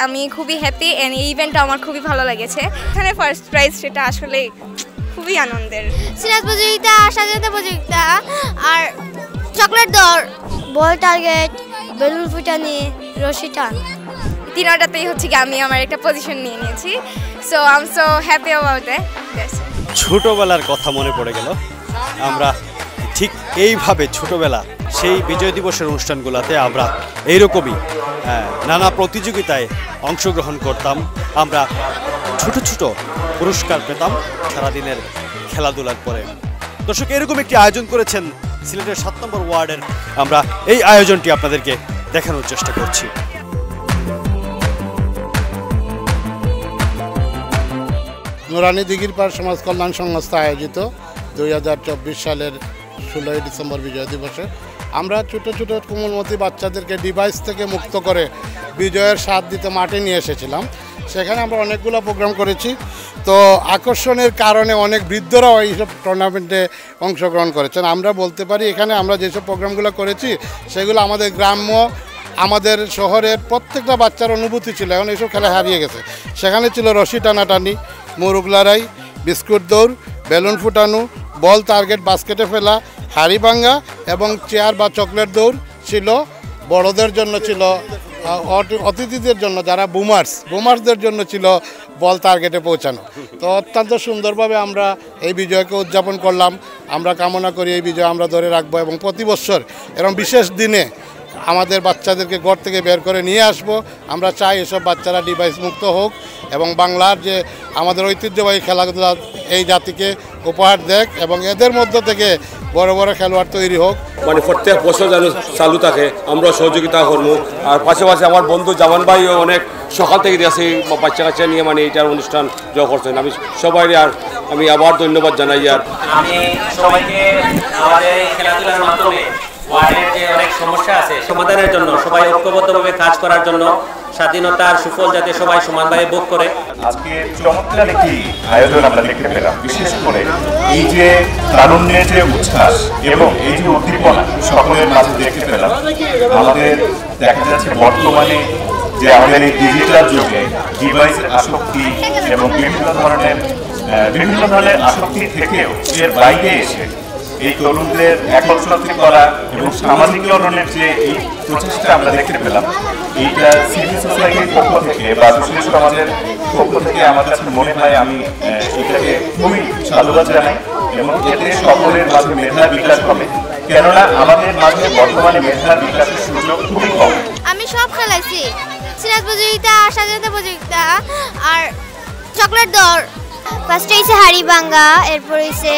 আমি খুবই happy and এই ইভেন্টটা আমার খুবই ভালো লেগেছে। এখানে ফার্স্ট প্রাইজ সেটা আসলে খুবই আনন্দের। সিরাজ প্রতিযোগিতা, স্বাধীনতা প্রতিযোগিতা, আর চকলেট দৌড়, বল টার্গেট, বেলুন ফুটানি, রশি টান, তিনটাতেই হচ্ছে কি আমি আমার একটা পজিশন নিয়ে নিয়েছি। So I am so happy about that. ছোটবেলার কথা মনে পড়ে গেল। আমরা ঠিক এইভাবে ছোটবেলা সেই বিজয় দিবসের অনুষ্ঠানগুলোতে আমরা এইরকমই নানা প্রতিযোগিতায় অংশগ্রহণ করতাম। আমরা ছোট ছোট পুরস্কার পেতাম সারাদিনের খেলাধুলার পরে। দর্শক, এরকম একটি আয়োজন করেছেন সিলেটের 7 নম্বর ওয়ার্ডের। আমরা এই আয়োজনটি আপনাদেরকে দেখানোর চেষ্টা করছি। নুরানি দিঘির পাড় সমাজ কল্যাণ সংস্থা আয়োজিত 2024 সালের 16 ডিসেম্বর বিজয় দিবসে আমরা ছোটো ছোটো কোমলমতি বাচ্চাদেরকে ডিভাইস থেকে মুক্ত করে বিজয়ের স্বাদ দিতে মাঠে নিয়ে এসেছিলাম। সেখানে আমরা অনেকগুলো প্রোগ্রাম করেছি। তো আকর্ষণের কারণে অনেক বৃদ্ধরাও এইসব টুর্নামেন্টে অংশগ্রহণ করেছেন। আমরা বলতে পারি এখানে আমরা যেসব প্রোগ্রামগুলো করেছি সেগুলো আমাদের গ্রাম্য, আমাদের শহরের প্রত্যেকটা বাচ্চার অনুভূতি ছিল। এখন এইসব খেলা হারিয়ে গেছে। সেখানে ছিল রশি টানাটানি, মুরুগ লড়াই, বিস্কুট দৌড়, বেলুন ফুটানো, বল টার্গেট বাস্কেটে ফেলা, হাড়ি ভাঙ্গা এবং চেয়ার বা চকলেট দৌড় ছিল। বড়দের জন্য ছিল, অতিথিদের জন্য যারা বুমার্সদের জন্য ছিল বল টার্গেটে পৌঁছানো। তো অত্যন্ত সুন্দরভাবে আমরা এই বিজয়কে উদযাপন করলাম। আমরা কামনা করি এই বিজয় আমরা ধরে রাখবো এবং প্রতি বছর এরকম বিশেষ দিনে আমাদের বাচ্চাদেরকে ঘর থেকে বের করে নিয়ে আসব। আমরা চাই এসব বাচ্চারা ডিভাইস মুক্ত হোক এবং বাংলার যে আমাদের ঐতিহ্যবাহী খেলাধুলা এই জাতিকে উপহার দেখ এবং এদের মধ্য থেকে বড় বড় খেলোয়াড় তৈরি হোক। মানে প্রত্যেক বছর যেন চালু থাকে, আমরা সহযোগিতা করবো। আর পাশাপাশি আমার বন্ধু জামান ভাইও অনেক সকাল থেকে দিয়েছে বাচ্চা কাচ্চা নিয়ে মানে এইটার অনুষ্ঠান যোগ করছেন। আমি সবাই আর আমি আবার ধন্যবাদ জানাই। আর আমি সবাইকে আমাদের খেলাধুলার মাধ্যমে ওয়ার্ডের যে অনেক সমস্যা আছে সমাধানের জন্য, সবাই ঐক্যবদ্ধভাবে কাজ করার জন্য, স্বাধীনতার সুফল যাতে সবাই সমানভাবে ভোগ করে। আজকে চমৎকার একটি আয়োজন আমরা দেখতে পেলাম। বিশেষ করে এই যে তারুণ্যের যে উচ্ছ্বাস এবং এই যে উদ্দীপনা সকলের মাঝে দেখতে পেলাম। আমাদের দেখা যাচ্ছে বর্তমানে যে আমাদের এই ডিজিটাল যুগে ডিভাইসের আসক্তি এবং বিভিন্ন ধরনের আসক্তি থেকেও এর বাইরে এসে এই তরুণদের একত্রিত করা এবং সামাজিকীকরণের যে এই প্রচেষ্টা আমরা দেখতে পেলাম, এইটা সিভিল সোসাইটির পক্ষ থেকে বা সুশীল সমাজের পক্ষ থেকে আমার কাছে মনে হয় আমি এটাকে খুবই সাধুবাদ জানাই এবং এতে সকলের মাঝে মেধার বিকাশ হবে। কেননা আমাদের মাঝে বর্তমানে মেধার বিকাশের সুযোগ খুবই কম। আমি সব খেলাইছি, সিরাজ প্রতিযোগিতা, স্বাধীনতা প্রতিযোগিতা, আর চকলেট দৌড়। ফার্স্টে হয়েছে হাড়ি ভাঙ্গা, এরপর হয়েছে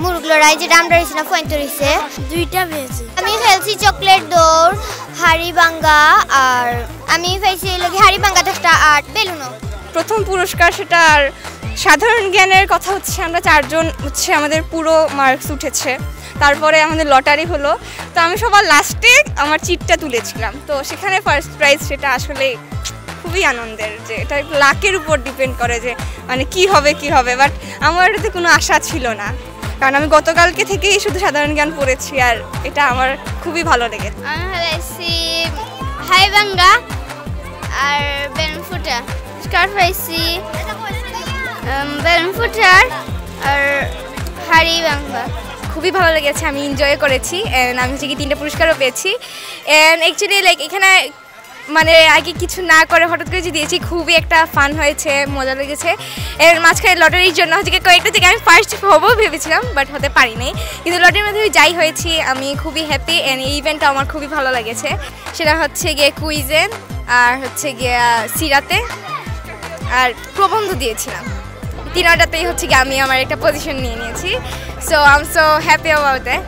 মুরুগ লড়াই, যেটা আমরা হয়েছে না পয়েন্ট হয়েছে 2টা পেয়েছি। আমি খেলছি চকলেট দৌড়, হাড়ি ভাঙ্গা, আর আমি পেয়েছি হাড়ি ভাঙ্গাটা একটা আর বেলুনও। প্রথম পুরস্কার সেটা। আর সাধারণ জ্ঞানের কথা হচ্ছে আমরা 4 জন হচ্ছে আমাদের পুরো মার্কস উঠেছে। তারপরে আমাদের লটারি হলো। তো আমি সবার লাস্টে আমার চিটটা তুলেছিলাম। তো সেখানে ফার্স্ট প্রাইজ সেটা আসলে খুবই আনন্দের, যে এটা লাকের উপর ডিপেন্ড করে যে মানে কি হবে। বাট আমার এটাতে কোনো আশা ছিল না, কারণ আমি গতকালকে থেকেই শুধু সাধারণ জ্ঞান পড়েছি আর এটা আমার খুবই ভালো লেগেছে। আমি খেলাইছি হাড়ি ভাঙ্গা আর বেলুন ফুটা, স্কার্ট পাইছি, বেলুন ফুটার আর হাড়ি ভাঙ্গা। খুবই ভালো লেগেছে, আমি এনজয় করেছি। অ্যান্ড আমি হচ্ছে কি 3টা পুরস্কারও পেয়েছি। অ্যান্ড অ্যাকচুয়ালি লাইক এখানে মানে আগে কিছু না করে হঠাৎ করে যে দিয়েছি, খুবই একটা ফান হয়েছে, মজা লেগেছে। এর মাঝখানে লটারির জন্য হচ্ছে কয়েকটা থেকে আমি ফার্স্ট হবো ভেবেছিলাম, বাট হতে পারিনি। কিন্তু লটারির মধ্যে যাই হয়েছি আমি খুবই হ্যাপি। অ্যান্ড এই ইভেন্টটা আমার খুবই ভালো লেগেছে। সেটা হচ্ছে গিয়ে কুইজে, আর হচ্ছে গিয়ে সিরাতে, আর প্রবন্ধ দিয়েছিলাম। 3টাতেই হচ্ছে গিয়ে আমি আমার একটা পজিশন নিয়ে নিয়েছি। So I am so happy about that.